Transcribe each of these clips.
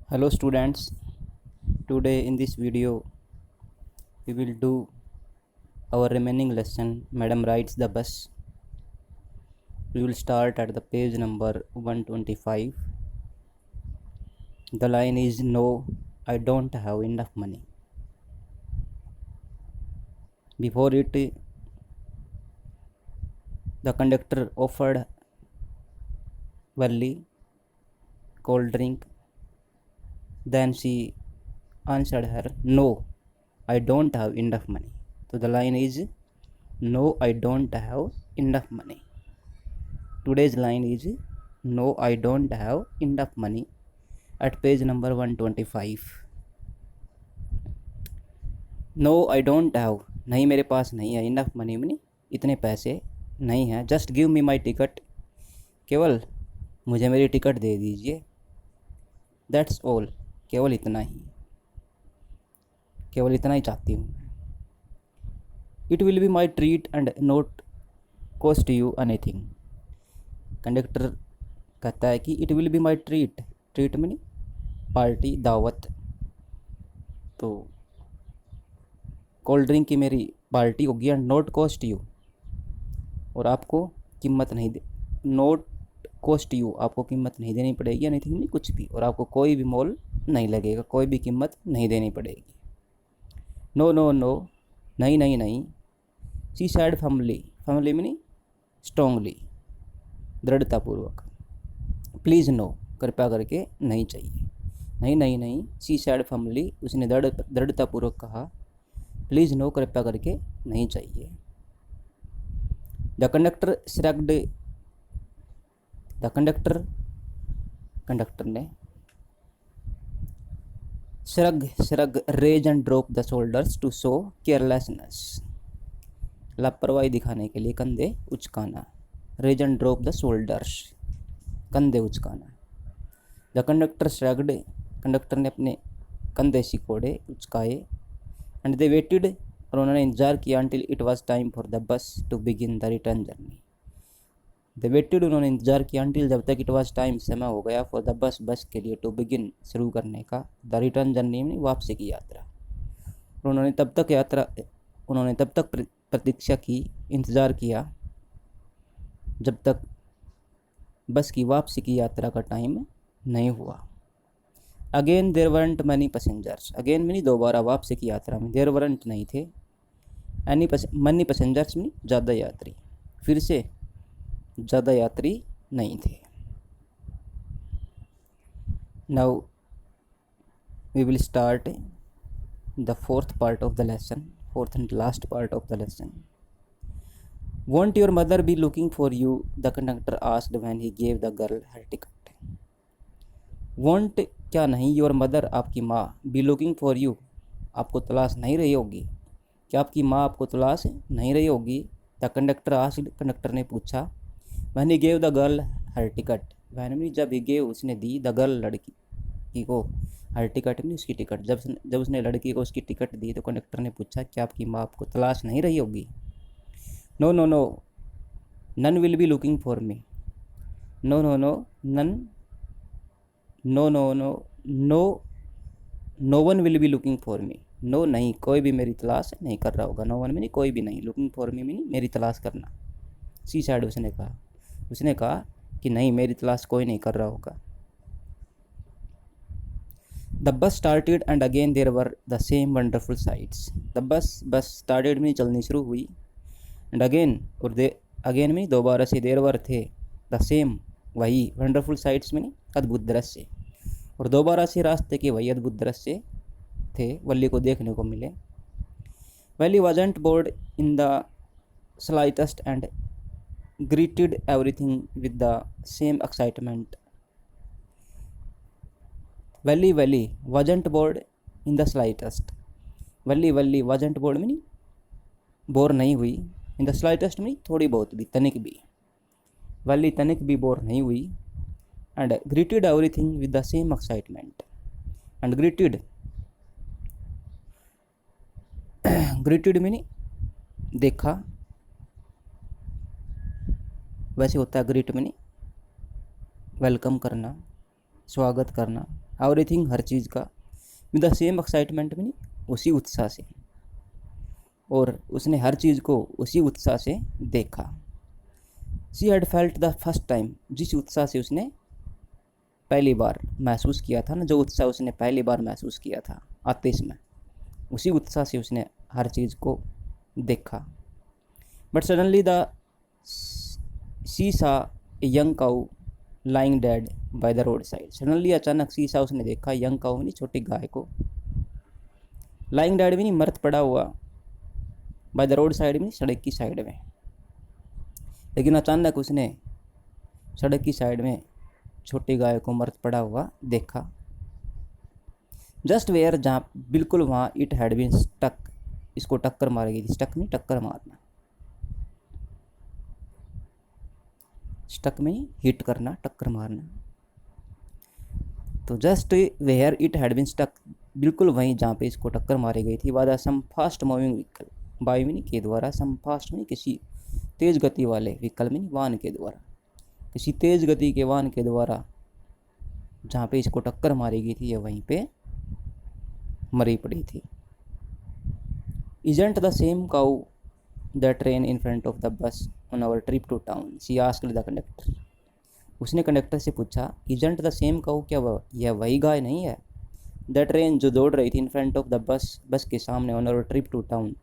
Hello students, today in this video we will do our remaining lesson. Madam rides the bus. We will start at the page number 125. The line is no, I don't have enough money. Before it, the conductor offered Valli cold drink. Then she answered her, no, I don't have enough money. So the line is no, I don't have enough money. Today's line is no, I don't have enough money at page number 125. No I don't have, नहीं मेरे पास नहीं है, enough money money इतने पैसे नहीं हैं, just give me my ticket, केवल मुझे मेरी टिकट दे दीजिए, दैट्स ऑल, केवल इतना ही, केवल इतना ही चाहती हूँ। It will be my treat and not cost you anything. Conductor कहता है कि it will be my treat, treat money party, दावत, तो कोल्ड ड्रिंक की मेरी पार्टी होगी एंड नॉट कॉस्ट यू, और आपको कीमत नहीं दे, नॉट कॉस्ट यू, आपको कीमत नहीं देनी पड़ेगी, एनीथिंग नहीं, कुछ भी, और आपको कोई भी मोल नहीं लगेगा, कोई भी कीमत नहीं देनी पड़ेगी। नो नो नो, नहीं नहीं नहीं। सी सैड फैमिली, फैमिली मीनी स्ट्रांगली, दृढ़तापूर्वक। प्लीज़ नो, कृपया करके नहीं चाहिए, नहीं नहीं नहीं। सी सैड फैमिली, उसने दृढ़तापूर्वक कहा, प्लीज़ नो, कृपया करके नहीं चाहिए। The conductor shrugged, the conductor, conductor ने shrug raise and drop the shoulders to show carelessness, लापरवाही दिखाने के लिए कंधे उचकाना, raise and drop the shoulders, कंधे उचकाना। द कंडक्टर श्रग्ड, कंडक्टर ने अपने कंधे सिकोड़े, उचकाए, एंड दे वेटेड, और उन्होंने इंतज़ार किया, until it was time for the bus to begin the return journey. They waited, उन्होंने इंतज़ार किया, अंटिल, जब तक, इट वाज टाइम, समय हो गया, फॉर द बस, बस के लिए, टू बिगिन, शुरू करने का, द रिटर्न जर्नी में वापसी की यात्रा। और उन्होंने तब तक प्रतीक्षा की, इंतज़ार किया, जब तक बस की वापसी की यात्रा का टाइम नहीं हुआ। Again there weren't many passengers, again मीनी दोबारा, वापसी की यात्रा में, देर वरंट नहीं थे, मनी पैसेंजर्स में ज़्यादा यात्री, फिर से ज़्यादा यात्री नहीं थे। Now we will start the fourth part of the lesson, fourth and last part of the lesson. Won't your mother be looking for you, the conductor asked when he gave the girl her ticket. Won't, क्या नहीं, your mother, आपकी माँ, B looking for you, आपको तलाश नहीं रही होगी, क्या आपकी माँ आपको तलाश नहीं रही होगी। द कंडक्टर आस्क्ड, कंडक्टर ने पूछा, when he gave the girl her ticket, when mean जब, ही गेव, उसने दी, द गर्ल, लड़की को, हर टिकट मीन उसकी टिकट, जब उसने लड़की को उसकी टिकट दी, तो कंडक्टर ने पूछा, क्या आपकी माँ आपको तलाश नहीं रही होगी। No no no, none will be looking for me, no no no, none, no no no, no one will be looking for me, no नहीं, कोई भी मेरी तलाश नहीं कर रहा होगा, नो वन मीनी कोई भी नहीं, लुकिंग फॉर मी मीनी मेरी तलाश करना। सी साइड, उसने कहा कि नहीं, मेरी तलाश कोई नहीं कर रहा होगा। The bus started and again there were the same wonderful sights, the bus started में चलनी शुरू हुई, एंड अगेन, और अगेन में दोबारा से, देयर वर थे, द सेम वही, वंडरफुल साइट्स में अद्भुत दृश्य, और दोबारा से रास्ते के वही अद्भुत दृश्य थे, वल्ली को देखने को मिले। Valley wasn't board in the slightest and greeted everything with the same excitement. Valley wasn't board in the slightest, Valli wasn't board में नहीं, बोर नहीं हुई, इन द स्लाइटेस्ट में थोड़ी बहुत भी, तनिक भी, वल्ली तनिक भी बोर नहीं हुई, and greeted everything with the same excitement, and greeted मीनी देखा, वैसे होता है ग्रीट मीनी वेलकम करना, स्वागत करना, एवरीथिंग हर चीज़ का, विद द सेम एक्साइटमेंट में नहीं, उसी उत्साह से, और उसने हर चीज़ को उसी उत्साह से देखा। She had felt the first time, जिस उत्साह से उसने पहली बार महसूस किया था ना, जो उत्साह उसने पहली बार महसूस किया था आते समय, उसी उत्साह से उसने हर चीज़ को देखा। बट सडनली द शी सा a young cow lying dead by the road side. Suddenly अचानक शी सा उसने देखा यंग काऊ नहीं, छोटी गाय को, लाइंग डेड भी नहीं, मृत पड़ा हुआ, बाय द रोड साइड में, सड़क की साइड में। लेकिन अचानक उसने सड़क की साइड में छोटी गाय को मृत पड़ा हुआ देखा। जस्ट वेयर, जहाँ बिल्कुल वहाँ, इट हैड बीन स्टक, इसको टक्कर मार गई थी। स्टक नहीं, टक्कर मारना, स्टक में हिट करना, टक्कर मारना। तो just where it had been stuck, बिल्कुल वहीं जहाँ पे इसको टक्कर मारी गई थी, by some fast moving vehicle, by में के द्वारा, सम फास्ट में किसी तेज गति वाले व्हीकल में, वाहन के द्वारा, किसी तेज गति के वाहन के द्वारा जहाँ पे इसको टक्कर मारी गई थी, ये वहीं पे मरी पड़ी थी। Isn't the same cow that ran in front of the bus on our trip to town? She asked the conductor. उसने कंडक्टर से पूछा, Isn't the same cow, क्या यह वही गाय नहीं है, that ran, जो दौड़ रही थी, in front of the bus, बस के सामने, on our trip to town,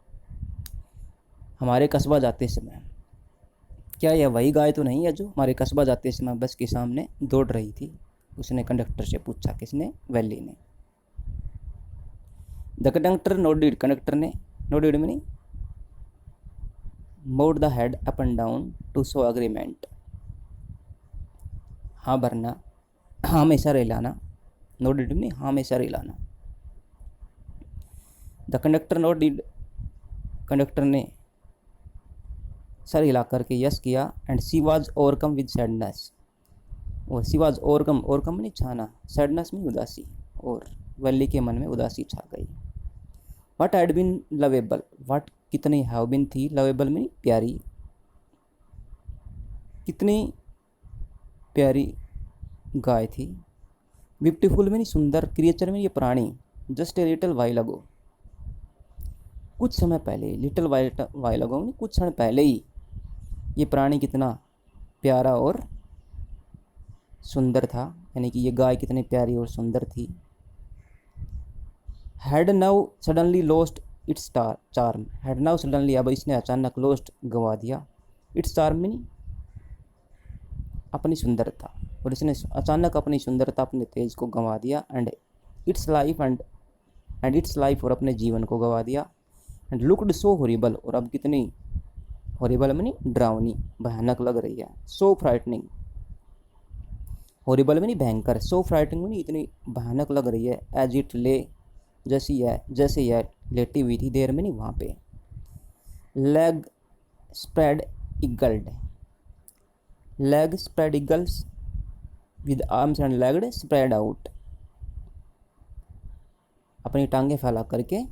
हमारे कस्बा जाते समय, क्या यह वही गाय तो नहीं है जो हमारे कस्बा जाते समय बस के सामने दौड़ रही थी? उसने कंडक्टर से पूछा, किसने? वैली ने। द कंडक्टर नोडेड, कंडक्टर ने, नोडेड में नहीं, moved the head up and down to show agreement, हाँ भरना, हाँ में सर हिलाना, नोडेड में हाँ में सर हिलाना। द कंडक्टर नोडेड, कंडक्टर ने सर हिला करके यस किया। And she was overcome with sadness, और शी वाज ओवरकम, ओवरकम नहीं छाना, सैडनेस में उदासी, और वैली के मन में उदासी छा गई। What had been lovable, what कितनी हैव बीन थी, लवेबल में प्यारी, कितनी प्यारी गाय थी, ब्यूटीफुल में नहीं सुंदर, क्रिएचर में ये प्राणी, जस्ट ए लिटिल वाइल अगो, कुछ समय पहले, लिटिल वाइल अगो नहीं, कुछ क्षण पहले ही ये प्राणी कितना प्यारा और सुंदर था, यानी कि ये गाय कितनी प्यारी और सुंदर थी। Had now suddenly lost its charm, had now suddenly, अब इसने अचानक लॉस्ट, गवा दिया, इट्स चार्म में नहीं, अपनी सुंदरता, और इसने अचानक अपनी सुंदरता, अपने तेज को गंवा दिया। And it's life, and it's life, और अपने जीवन को गंवा दिया। एंड लुक्ड सो हॉरिबल, और अब कितनी हॉरिबल में नहीं, डरावनी, भयानक लग रही है। सो फ्राइटनिंग, हॉरिबल में नहीं भयंकर, सो फ्राइटनिंग में नहीं, इतनी भयानक लग रही है। एज इट ले, जैसे यह लेटी हुई थी, देर में नहीं, वहाँ पे। Leg spread eagled, leg spread eagles with arms and leg spread out, अपनी टांगें फैला करके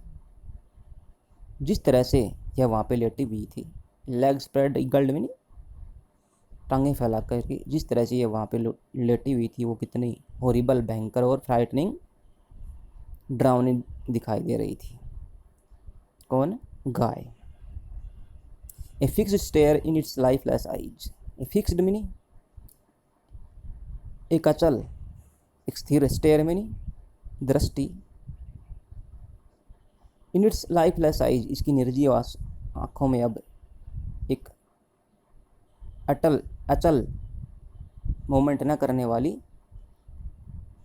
जिस तरह से यह वहाँ पे लेटी हुई थी, लेग स्प्रेड इगल्ड में नहीं, टांगें फैला करके जिस तरह से ये वहाँ पे लेटी हुई थी, वो कितनी हॉरिबल, भयंकर और फ्राइटनिंग, डरावनी दिखाई दे रही थी। कौन? गाय। A fixed stare in its lifeless eyes, a fixed में नहीं, एक अचल, एक स्थिर, स्टेयर में नहीं, दृष्टि, इन इट्स लाइफलेस आइज, इसकी निर्जीव आँखों में अब एक अचल मूवमेंट न करने वाली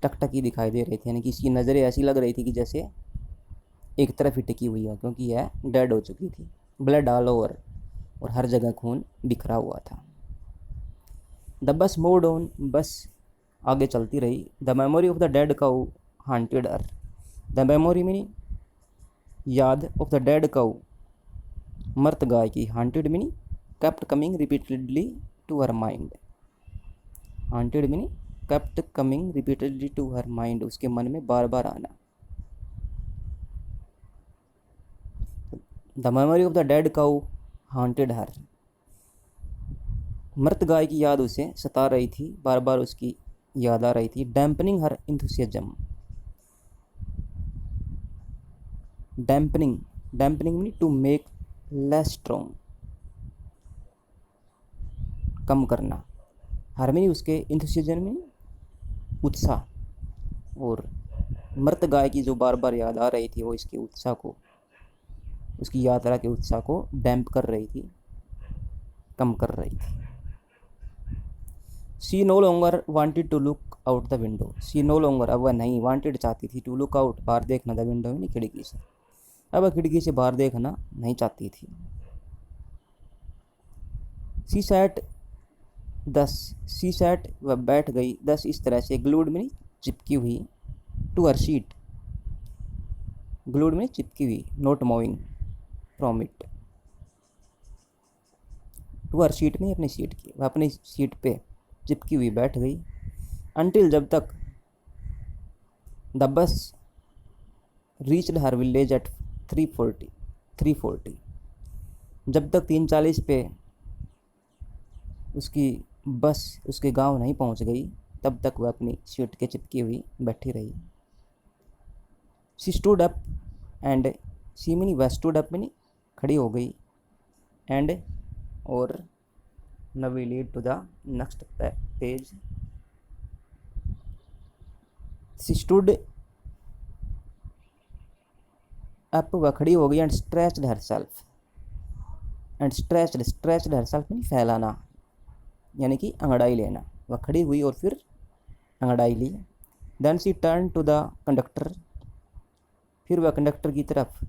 टकटकी दिखाई दे रही थी, यानी कि इसकी नज़रें ऐसी लग रही थी कि जैसे एक तरफ ही टिकी हुई हो, क्योंकि यह डेड हो चुकी थी, ब्लड ऑल ओवर, और हर जगह खून बिखरा हुआ था। द बस मूव्ड ऑन, बस आगे चलती रही। The memory of the dead cow haunted her, the memory में याद, ऑफ द डेड काऊ, मर्त गाय की, हांटेड में kept coming repeatedly to her mind, haunted meaning kept coming repeatedly to her mind, उसके मन में बार बार आना। The memory of the dead cow haunted her, मृत गाय की याद उसे सता रही थी, बार बार उसकी याद आ रही थी। Dampening her enthusiasm, dampening, dampening mean to make less strong, कम करना। हर मीन उसके, इंथुसियाज्म मीन उत्साह, और मृत गाय की जो बार बार याद आ रही थी वो इसके उत्साह को, उसकी यात्रा के उत्साह को डैम्प कर रही थी, कम कर रही थी। She no longer wanted to look out the window, she no longer, अब वह नहीं, वांटेड चाहती थी, टू लुक आउट बाहर देखना, द विंडो में खिड़की से, अब वह खिड़की से बाहर देखना नहीं चाहती थी। सी सैट दस, सी सैट वह बैठ गई, दस इस तरह से, ग्लूड में चिपकी हुई, टू हर शीट, ग्लूड में चिपकी हुई, not moving from it, to her seat में अपनी सीट की, वह अपनी सीट पे चिपकी हुई बैठ गई। अनटिल जब तक, the bus reached her village eight 3:40, जब तक 3:40 पे उसकी बस उसके गांव नहीं पहुंच गई, तब तक वह अपनी सीट के चिपकी हुई बैठी रही। She stood up and, she mini वह, स्टूड अप मिनी खड़ी हो गई, एंड और, now we lead to the next page. She stood up, वह खड़ी हो गई, and stretched herself, and stretched herself यानी फैलाना, यानी कि अंगड़ाई लेना, वह खड़ी हुई और फिर अंगड़ाई ली। Then she turn to the conductor, फिर वह कंडक्टर की तरफ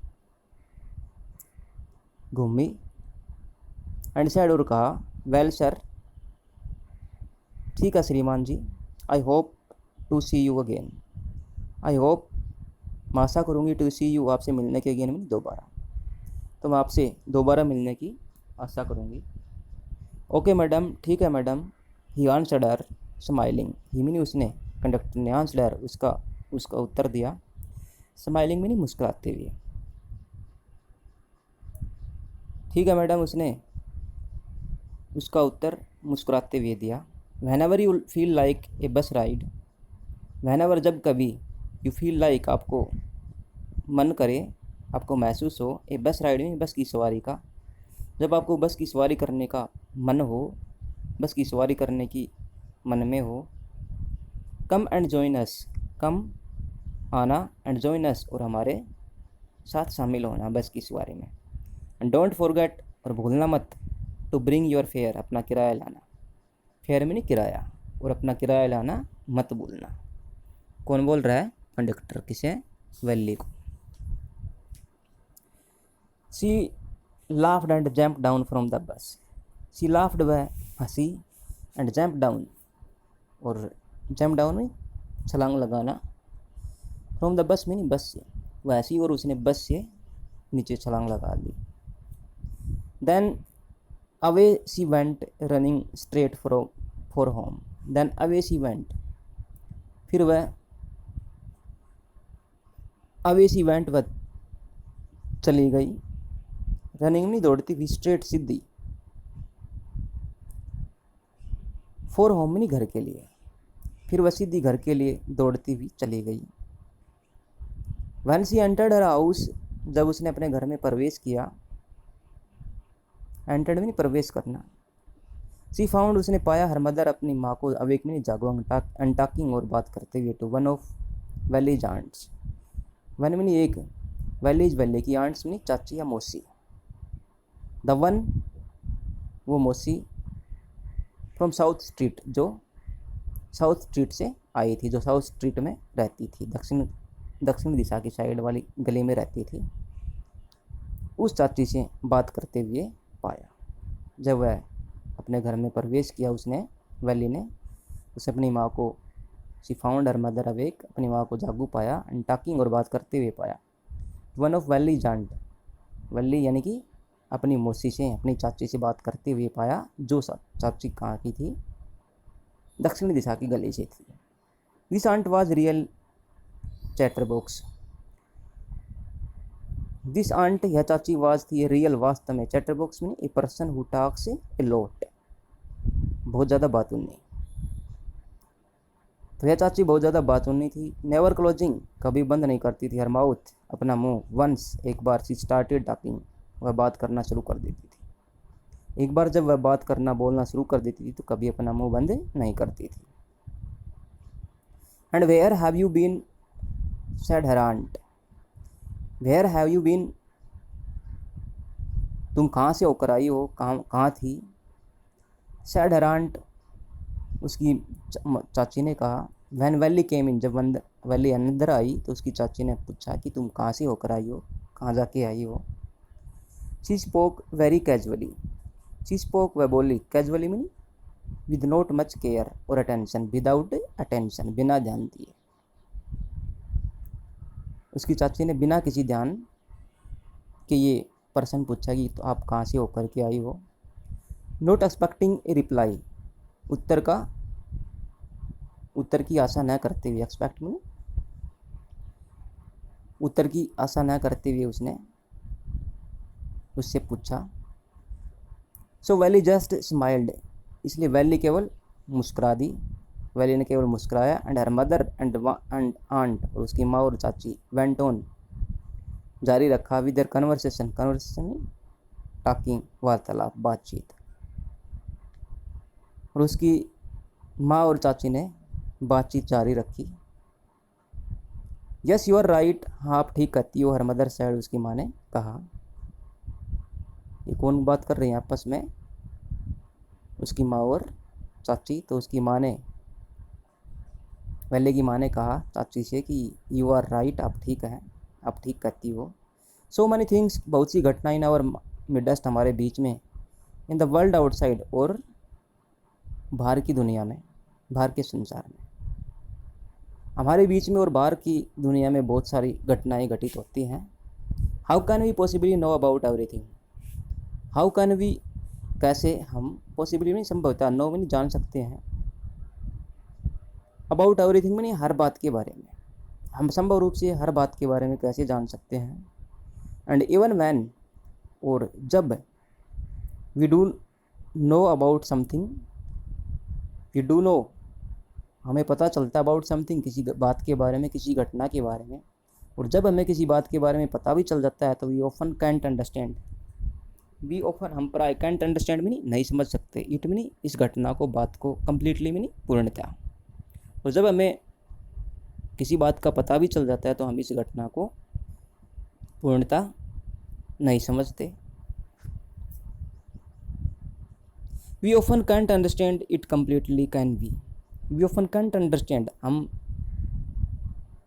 घूमी, एंड सेड, और कहा, वेल सर, ठीक है श्रीमान जी, I hope to see you again, I hope, मैं आशा करूँगी, टू सी यू, आपसे मिलने के, अगेन मीन दोबारा, तो मैं आपसे दोबारा मिलने की आशा करूँगी। ओके मैडम, ठीक है madam, he answered her smiling, he mean उसने, कंडक्टर ने, आंसर्ड हर उसका उत्तर दिया, स्माइलिंग मीन मुस्कुराते हुए, ठीक है मैडम, उसने उसका उत्तर मुस्कुराते हुए दिया। Whenever you feel like a बस राइड, व्हेनेवर जब कभी, यू फील लाइक आपको मन करे, आपको महसूस हो, ए बस राइड में बस की सवारी का, जब आपको बस की सवारी करने का मन हो, बस की सवारी करने की मन में हो, कम एंड जॉइन अस, कम आना, एंड जॉइन अस और हमारे साथ शामिल होना बस की सवारी में, एंड डोंट फॉरगेट और भूलना मत, टू ब्रिंग योर फेयर अपना किराया लाना, फेयर में नहीं किराया, और अपना किराया लाना मत भूलना। कौन बोल रहा है? कंडक्टर, किसे? वैली को। She laughed and jump down from the bus, she laughed वह हंसी, एंड जंप डाउन और जंप डाउन में छलांग लगाना, फ्रॉम द बस में बस से, वह हंसी और उसने बस से नीचे छलांग लगा दी। Then away she went running straight for home, then away she went, फिर वह अवे शी वेंट वह चली गई, रनिंग नहीं दौड़ती हुई, स्ट्रेट सीधी, फॉर होम नहीं घर के लिए, फिर वह सीधी घर के लिए दौड़ती हुई चली गई। When she entered her house, जब उसने अपने घर में प्रवेश किया, एंटर्ड में प्रवेश करना, सी फाउंड उसने पाया, हर मदर अपनी माँ को, अवेक में जागो, अनटॉकिंग और बात करते हुए, to one of Valli's aunts, one में एक, वैलीज वैली की, आंट्स में चाची या मौसी, द वन वो मौसी, फ्रॉम साउथ स्ट्रीट जो साउथ स्ट्रीट से आई थी, जो साउथ स्ट्रीट में रहती थी, दक्षिण दिशा की साइड वाली गली में रहती थी, उस चाची से बात करते हुए पाया। जब वह अपने घर में प्रवेश किया उसने, वैली ने, उसे अपनी माँ को, she found her mother awake, अपनी माँ को जागू पाया, एंड टॉकिंग और बात करते हुए पाया, one of valley Jant, valley यानी कि अपनी मौसी से, अपनी चाची से बात करते हुए पाया, जो चाची कहाँ की थी, दक्षिणी दिशा की गली से थी। This aunt was real chatterbox, this aunt यह चाची वाज थी, रियल वास्तव में, चैटरबॉक्स में a person who talks a lot, बहुत ज़्यादा बात उनने, तो यह चाची बहुत ज़्यादा बातूनी थी। नेवर क्लोजिंग, कभी बंद नहीं करती थी। हर माउथ, अपना मुंह। वंस, एक बार। सी स्टार्टेड टॉकिंग, वह बात करना शुरू कर देती थी। एक बार जब वह बात करना बोलना शुरू कर देती थी तो कभी अपना मुंह बंद नहीं करती थी। And where have you been, said her aunt. Where have you been, तुम कहाँ से होकर आई हो, कहाँ थी। सेड हर आंट, उसकी चाची ने कहा। वैन वैली केम इन, जब वैली अंदर आई तो उसकी चाची ने पूछा कि तुम कहाँ से होकर आई हो, कहाँ जाके आई हो। She spoke very casually, she spoke, वह बोली, casually mean with not much care और अटेंशन, विदाउट अटेंशन, बिना ध्यान दिए। उसकी चाची ने बिना किसी ध्यान के ये पर्सन पूछा कि तो आप कहाँ से होकर के आई हो। नॉट एक्सपेक्टिंग ए रिप्लाई, उत्तर की आशा न करते हुए, एक्सपेक्ट में उत्तर की आशा न करते हुए उसने उससे पूछा। सो वैली जस्ट स्माइल्ड, इसलिए वैली केवल मुस्कुरा दी। वैली ने केवल मुस्कुराया। And her mother and aunt, और उसकी माँ और चाची, वेंट ऑन, जारी रखा, विद देयर कन्वर्सेशन, टॉकिंग, वार्तालाप, बातचीत। और उसकी माँ और चाची ने बातचीत जारी रखी। यस यू आर राइट, हाँ आप ठीक कहती हो, हर मदर सैड, उसकी माँ ने कहा। ये कौन बात कर रही हैं आपस में, उसकी माँ और चाची। तो उसकी माँ ने, वैले की माँ ने कहा चाची से कि यू आर राइट, आप ठीक हैं, आप ठीक कहती हो। सो मैनी थिंग्स, बहुत सी घटनाएं इन आवर मिडस्ट, हमारे बीच में। इन द वर्ल्ड आउटसाइड, और बाहर की दुनिया में, बाहर के संसार में, हमारे बीच में और बाहर की दुनिया में बहुत सारी घटनाएं घटित होती हैं। How can we possibly know about everything, how can we, कैसे हम, पॉसिबली नहीं संभवतः, नो में नहीं जान सकते हैं, अबाउट एवरीथिंग में नहीं हर बात के बारे में, हम संभव रूप से हर बात के बारे में कैसे जान सकते हैं। एंड इवन वैन, और जब, we do know about something, we do know, हमें पता चलता अबाउट समथिंग, किसी बात के बारे में, किसी घटना के बारे में। और जब हमें किसी बात के बारे में पता भी चल जाता है तो we often can't understand, we often, हम प्राय, कैंट अंडरस्टैंड में नहीं समझ सकते, इट में नहीं, इस घटना को, बात को, कंप्लीटली में नहीं, पूर्णतः। और जब हमें किसी बात का पता भी चल जाता है तो हम इस घटना को पूर्णतः नहीं समझते। We often can't understand it completely, can we often can't understand, हम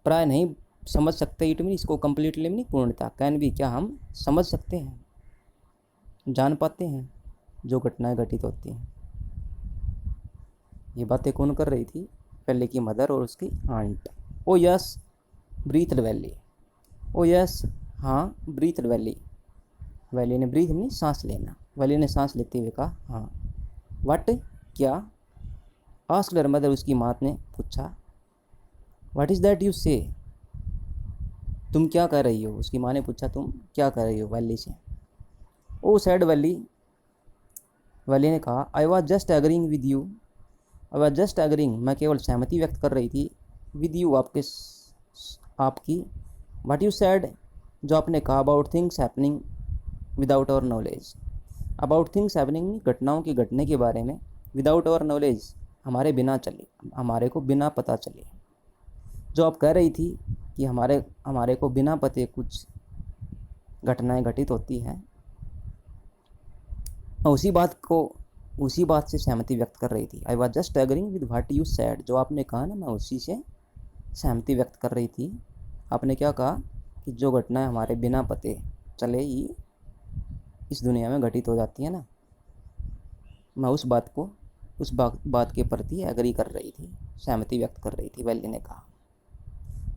प्राय नहीं समझ सकते, इट मीन इसको कम्प्लीटली नहीं, पूर्णतः। कैन वी, क्या हम समझ सकते हैं, जान पाते हैं जो घटनाएं घटित होती हैं। ये बातें कौन कर रही थी, पहले की मदर और उसकी aunt. Oh yes breathe Valli, oh yes हाँ, ब्रीथ वैली, वैली ने, ब्रीथ मीन सांस लेना, वैली ने सांस लेते हुए कहा हाँ। व्हाट, क्या, आस्क्ड हर मदर, उसकी माँ ने पूछा। व्हाट इज़ दैट यू से, तुम क्या कर रही हो, उसकी माँ ने पूछा तुम क्या कर रही हो वैली से। ओ सैड वैली, वैली ने कहा। I was just agreeing with you, I was just agreeing, मैं केवल सहमति व्यक्त कर रही थी, विद यू, आपकी। व्हाट यू सैड, जो आपने कहा, about things happening without our knowledge, about things happening, घटनाओं के घटने के बारे में, विदाउट आवर नॉलेज, हमारे को बिना पता चले। जो आप कह रही थी कि हमारे को बिना पते कुछ घटनाएं घटित होती हैं, मैं उसी बात से सहमति व्यक्त कर रही थी। आई was just agreeing with what you said, जो आपने कहा ना, मैं उसी से सहमति व्यक्त कर रही थी। आपने क्या कहा कि जो घटनाएं हमारे बिना पते चले ही इस दुनिया में घटित हो जाती है ना, मैं उस बात के प्रति एग्री कर रही थी, सहमति व्यक्त कर रही थी, वैली ने कहा।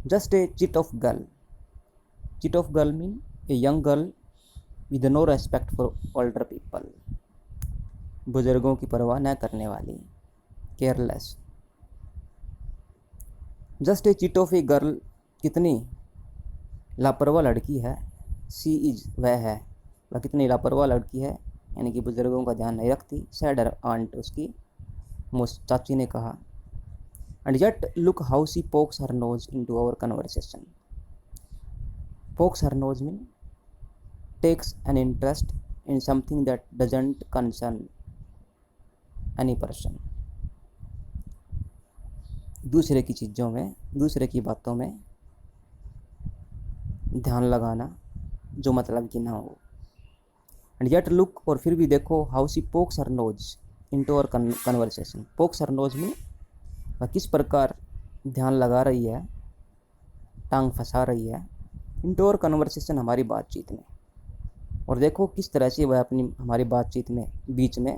Just a chit of girl mean a young girl with no respect for older people, बुजुर्गों की परवाह न करने वाली, careless. Just a chit of a girl, कितनी लापरवाह लड़की है, सी इज, वह कितनी लापरवाह लड़की है, यानी कि बुजुर्गों का ध्यान नहीं रखती। सैड हर आंट, उसकी चाची ने कहा। And yet look how she pokes her nose into our conversation. Pokes her nose mean takes an interest in something that doesn't concern any person. दूसरे की चीज़ों में, दूसरे की बातों में ध्यान लगाना जो मतलब की ना हो. एंड येट लुक, और फिर भी देखो, how she pokes her nose into our conversation. Pokes her nose में वह किस प्रकार ध्यान लगा रही है, टांग फंसा रही है इनटू आवर कन्वर्सेशन, हमारी बातचीत में. और देखो किस तरह से वह अपनी हमारी बातचीत में बीच में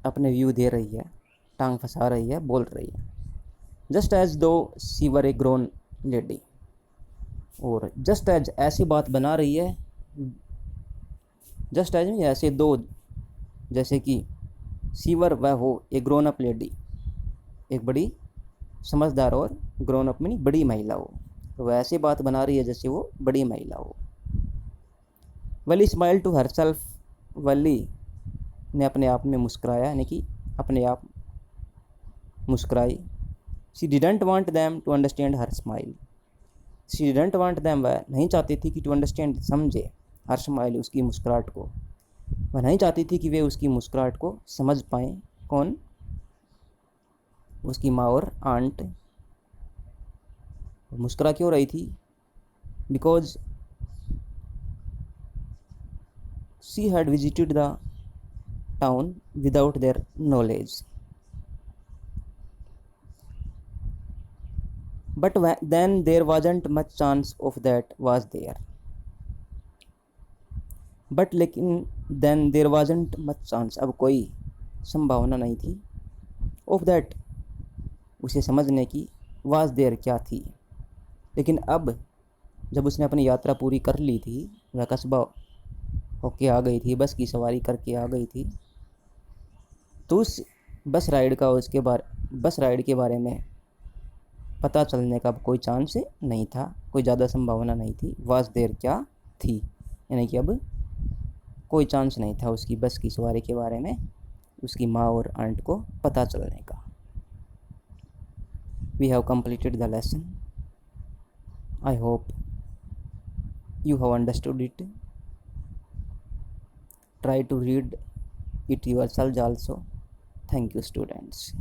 अपने व्यू दे रही है, टांग फंसा रही है, बोल रही है. जस्ट एज दो सी वर ए ग्रोन लेडी. और जस्ट एज ऐसी बात बना रही है, जस्ट एज में ऐसे दो, जैसे कि सीवर वह हो ए ग्रोन अप लेडी, एक बड़ी समझदार और ग्रोन अप में बड़ी महिला हो. तो वह ऐसी बात बना रही है जैसे वो बड़ी महिला हो. वली स्माइल टू हरसेल्फ, वली ने अपने आप में मुस्कुराया, यानी कि अपने आप मुस्कुराई. She didn't want them to understand her smile. She didn't want them, वह नहीं चाहती थी कि टू अंडरस्टैंड, समझे, हर स्माइल, उसकी मुस्कुराहट को. वह नहीं चाहती थी कि वे उसकी मुस्कुराहट को समझ पाएँ. कौन? उसकी माँ और आंट. मुस्कुरा क्यों रही थी? Because she had visited the town without their knowledge. But then there wasn't much chance of that was there. But लेकिन then there wasn't much chance, अब कोई संभावना नहीं थी, of that, उसे समझने की, was there, क्या थी. लेकिन अब जब उसने अपनी यात्रा पूरी कर ली थी, वह कस्बा होके आ गई थी, बस की सवारी करके आ गई थी, तो उस बस राइड के बारे में पता चलने का कोई चांस नहीं था, कोई ज़्यादा संभावना नहीं थी. वाज देयर, क्या थी, यानी कि अब कोई चांस नहीं था उसकी बस की सवारी के बारे में उसकी माँ और आंट को पता चलने का. We have completed the lesson. I hope you have understood it. Try to read it yourselves also. Thank you, students.